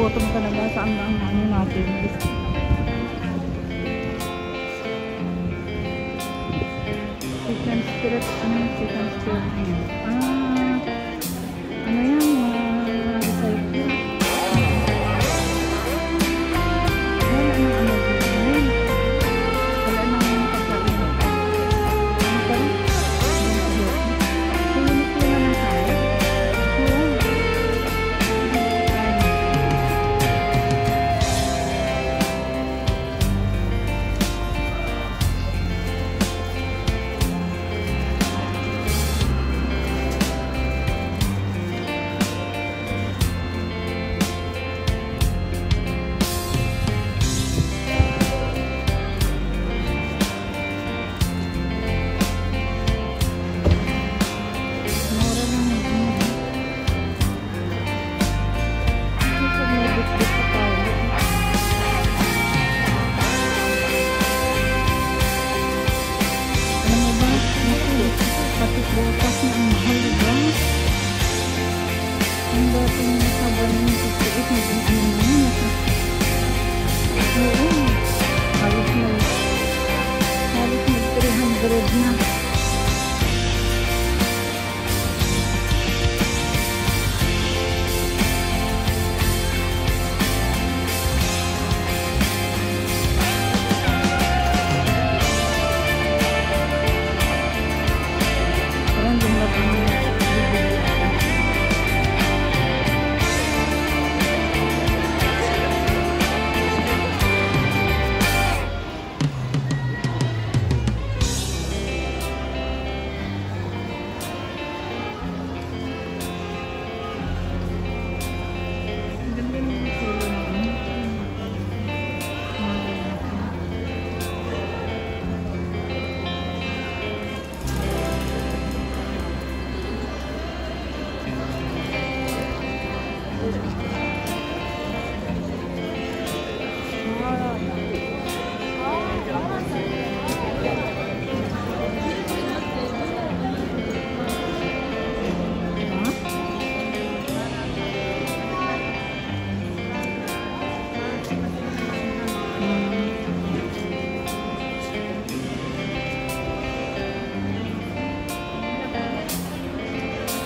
nagugutom talaga saan ang ano natin. Chicken strip, chicken strip. Ano yan, recycle. Bukas na ang mahal, diba? Ang dating nasabar ng 58 naging ano na yun. Oo. Halos mag 300 na.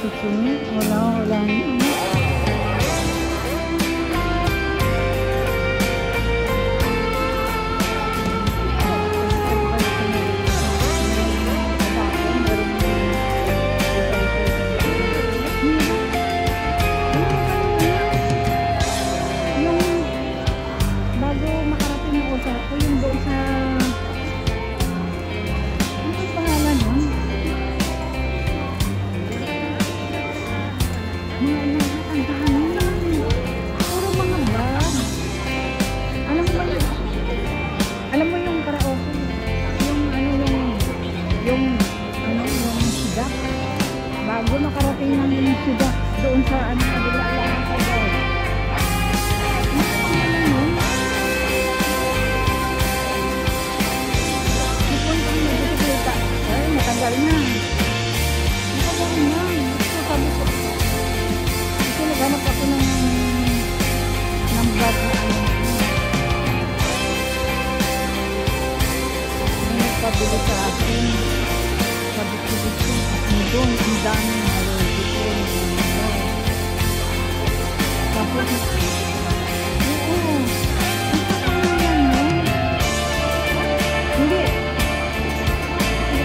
Susunod, wala na. Alam mo yung karaoke, yung sidak, bago nakarating namin yung sidak doon sa kabila lang ako doon. Ipon kami na bisikleta, ay matagal na. So sabi ko, kasi naghanap ako ng vlog na pabili sa akin. Sabi ko dito, doon, ang dami na rin dito. Tapos, oo, ano yan, no? Hindi.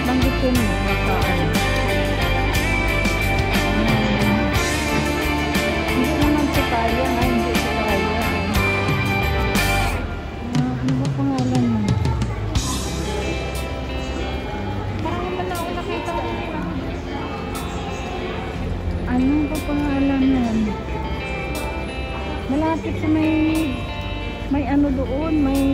Banggit ko mo, bakaan. Hindi naman sa kaya, hindi sa kaya. Ano ba pangalan mo? Ano ba pangalan yan? Malapit sa may ano doon, may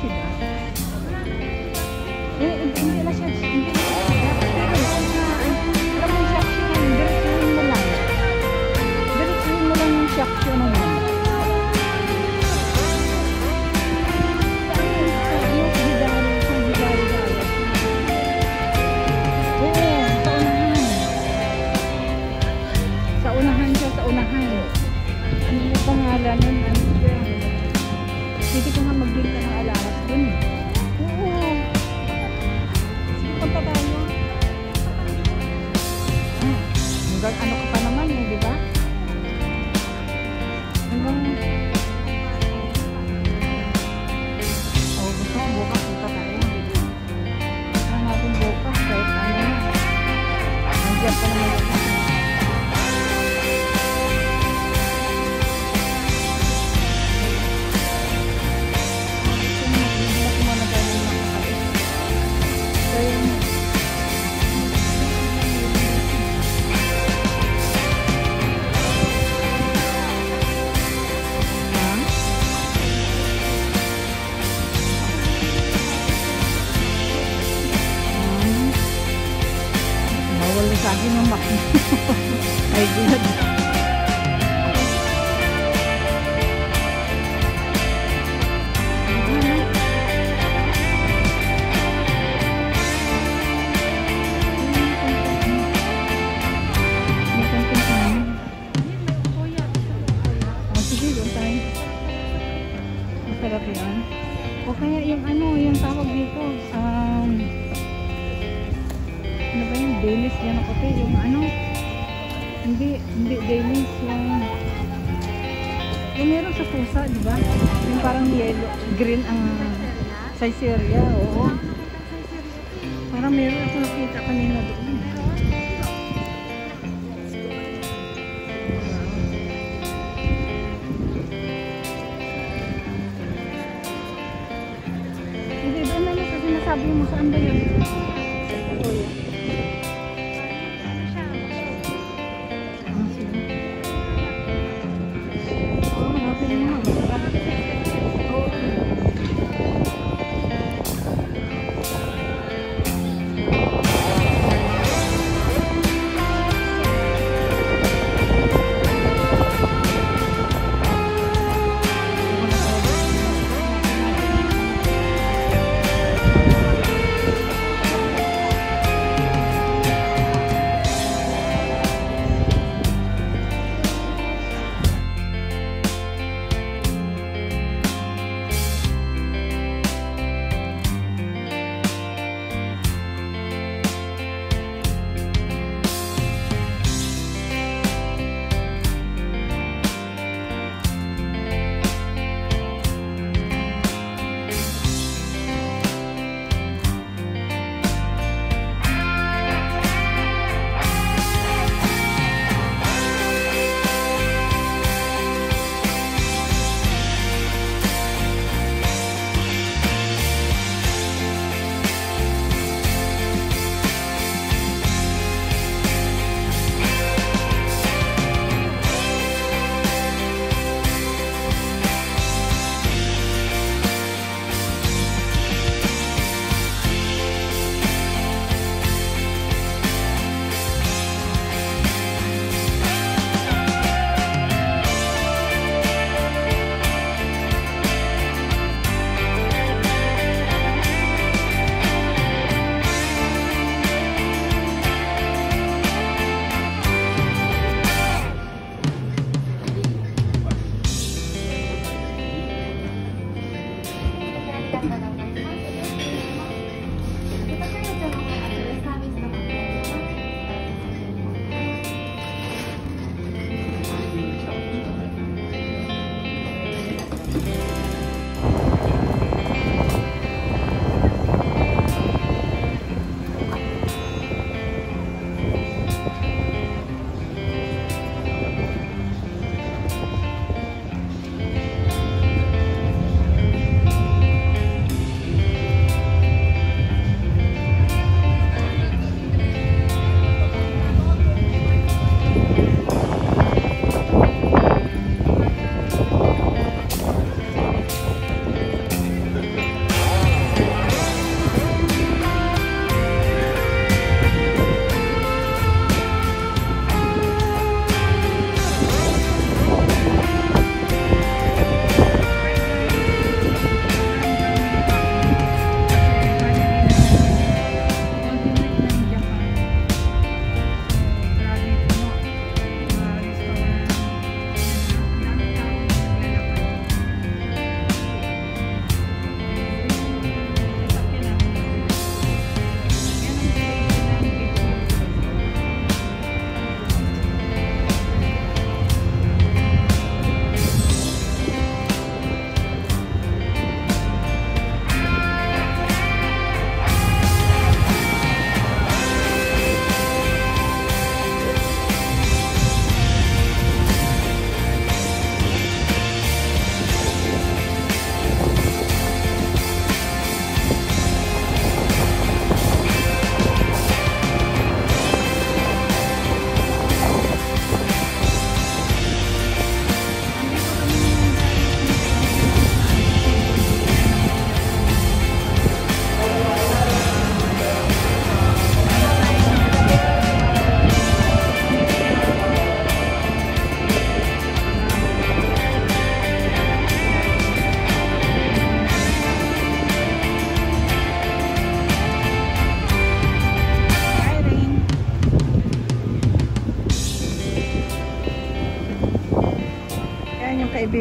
siya. Hindi na siya siya. Pero alam mo yung shaksyon, diretsuhin mo lang. Diretsuhin mo lang yung shaksyon mo. Pangalan nun, ano siya? Pwede ka nga magbinta ng alawas dun eh. Oo. Sige, punta tayo. Hanggang ano ka pa naman eh, di ba? Hanggang... gusto ko bukas punta tayo. Gusto natin bukas kahit ano na. Nandiyan pa naman ito. Sa akin ng makina. Ay, good. Sige, doon tayo. Masarap yan. O kaya yung ano, yung tawag dito, ano ba yung Danish yan ako te, yung ano, hindi Danish, yung meron sa pusa, di ba? Yung parang yellow, green ang Saizeriya, oo. Parang meron ako nakita kanina doon. Hindi, doon na kasi nasabi mo saan ba yun?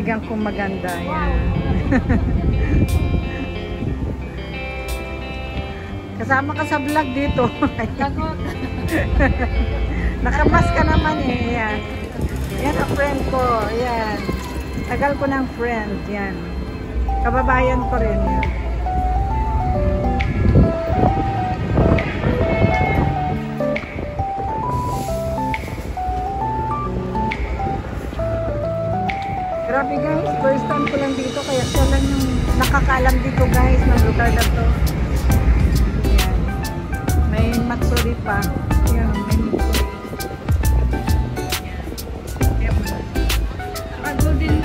kaibigan kong maganda. Yan. Kasama ka sa vlog dito. Nakamas ka naman eh. Yan. Yan ang friend ko. Yan. Tagal ko ng friend. Yan. Kababayan ko rin. Yan. Grabe guys, first time ko lang dito kaya siya lang yung nakakaalam dito guys ng lugar na to. Yan. May matsuri pa. Yan, may matsuri. Yan. Yan. Golden